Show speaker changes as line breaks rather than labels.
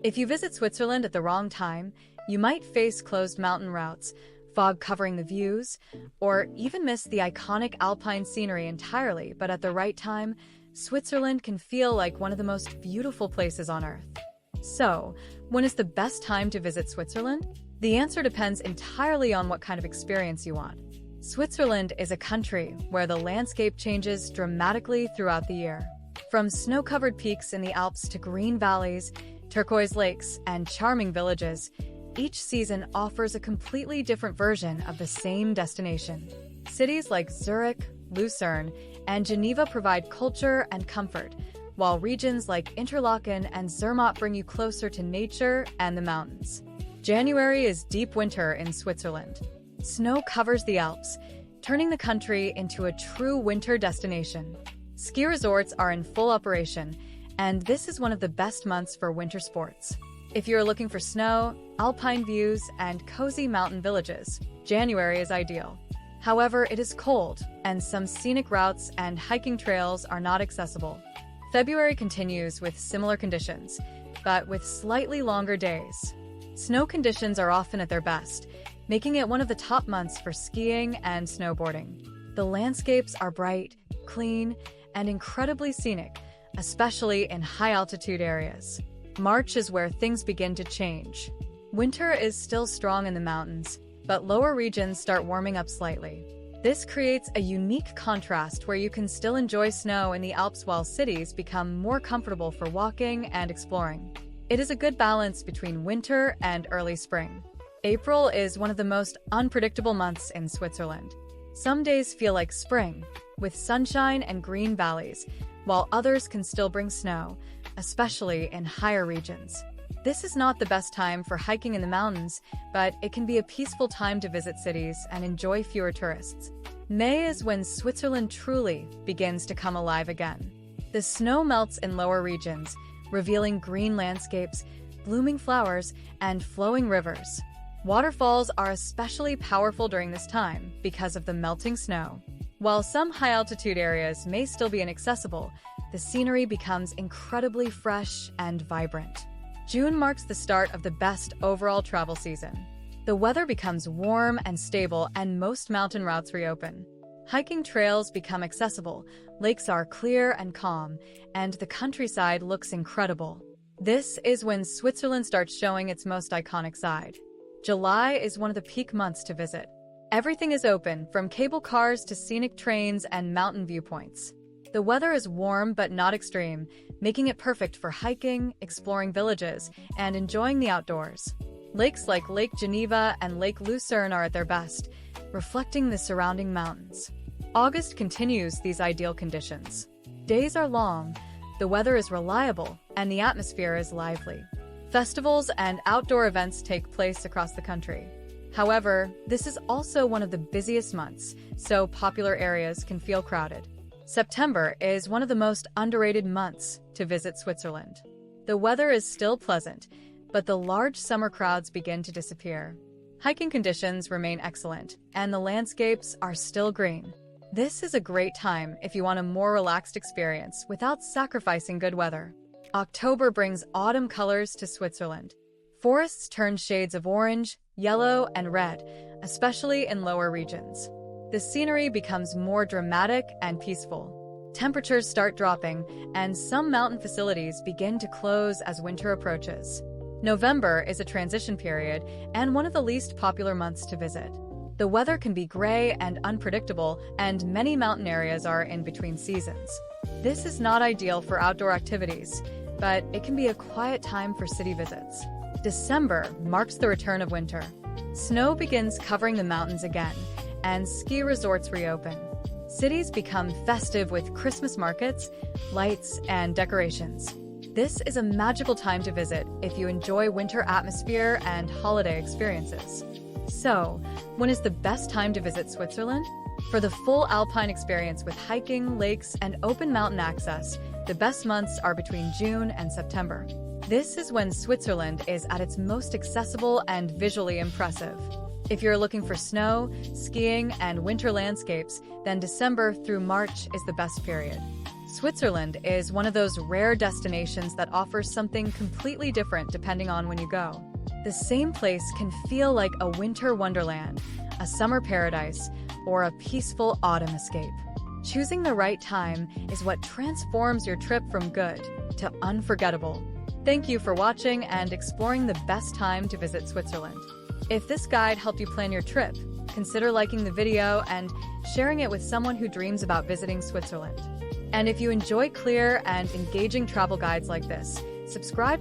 If you visit Switzerland at the wrong time, you might face closed mountain routes, fog covering the views, or even miss the iconic Alpine scenery entirely. But at the right time, Switzerland can feel like one of the most beautiful places on Earth. So, when is the best time to visit Switzerland? The answer depends entirely on what kind of experience you want. Switzerland is a country where the landscape changes dramatically throughout the year. From snow-covered peaks in the Alps to green valleys, turquoise lakes, and charming villages, each season offers a completely different version of the same destination. Cities like Zurich, Lucerne, and Geneva provide culture and comfort, while regions like Interlaken and Zermatt bring you closer to nature and the mountains. January is deep winter in Switzerland. Snow covers the Alps, turning the country into a true winter destination. Ski resorts are in full operation, and this is one of the best months for winter sports. If you're looking for snow, alpine views, and cozy mountain villages, January is ideal. However, it is cold, and some scenic routes and hiking trails are not accessible. February continues with similar conditions, but with slightly longer days. Snow conditions are often at their best, making it one of the top months for skiing and snowboarding. The landscapes are bright, clean, and incredibly scenic, especially in high-altitude areas. March is where things begin to change. Winter is still strong in the mountains, but lower regions start warming up slightly. This creates a unique contrast where you can still enjoy snow in the Alps while cities become more comfortable for walking and exploring. It is a good balance between winter and early spring. April is one of the most unpredictable months in Switzerland. Some days feel like spring, with sunshine and green valleys, while others can still bring snow, especially in higher regions. This is not the best time for hiking in the mountains, but it can be a peaceful time to visit cities and enjoy fewer tourists. May is when Switzerland truly begins to come alive again. The snow melts in lower regions, revealing green landscapes, blooming flowers, and flowing rivers. Waterfalls are especially powerful during this time because of the melting snow. While some high-altitude areas may still be inaccessible, the scenery becomes incredibly fresh and vibrant. June marks the start of the best overall travel season. The weather becomes warm and stable, and most mountain routes reopen. Hiking trails become accessible, lakes are clear and calm, and the countryside looks incredible. This is when Switzerland starts showing its most iconic side. July is one of the peak months to visit. Everything is open, from cable cars to scenic trains and mountain viewpoints. The weather is warm but not extreme, making it perfect for hiking, exploring villages, and enjoying the outdoors. Lakes like Lake Geneva and Lake Lucerne are at their best, reflecting the surrounding mountains. August continues these ideal conditions. Days are long, the weather is reliable, and the atmosphere is lively. Festivals and outdoor events take place across the country. However, this is also one of the busiest months, so popular areas can feel crowded. September is one of the most underrated months to visit Switzerland. The weather is still pleasant, but the large summer crowds begin to disappear. Hiking conditions remain excellent, and the landscapes are still green. This is a great time if you want a more relaxed experience without sacrificing good weather. October brings autumn colors to Switzerland. Forests turn shades of orange, yellow, and red, especially in lower regions. The scenery becomes more dramatic and peaceful. Temperatures start dropping, and some mountain facilities begin to close as winter approaches. November is a transition period and one of the least popular months to visit. The weather can be gray and unpredictable, and many mountain areas are in between seasons. This is not ideal for outdoor activities, but it can be a quiet time for city visits. December marks the return of winter. Snow begins covering the mountains again, and ski resorts reopen. Cities become festive with Christmas markets, lights, and decorations. This is a magical time to visit if you enjoy winter atmosphere and holiday experiences. So, when is the best time to visit Switzerland? For the full Alpine experience with hiking, lakes, and open mountain access, the best months are between June and September. This is when Switzerland is at its most accessible and visually impressive. If you're looking for snow, skiing, and winter landscapes, then December through March is the best period. Switzerland is one of those rare destinations that offers something completely different depending on when you go. The same place can feel like a winter wonderland, a summer paradise, or a peaceful autumn escape. Choosing the right time is what transforms your trip from good to unforgettable. Thank you for watching and exploring the best time to visit Switzerland. If this guide helped you plan your trip, consider liking the video and sharing it with someone who dreams about visiting Switzerland. And if you enjoy clear and engaging travel guides like this, subscribe to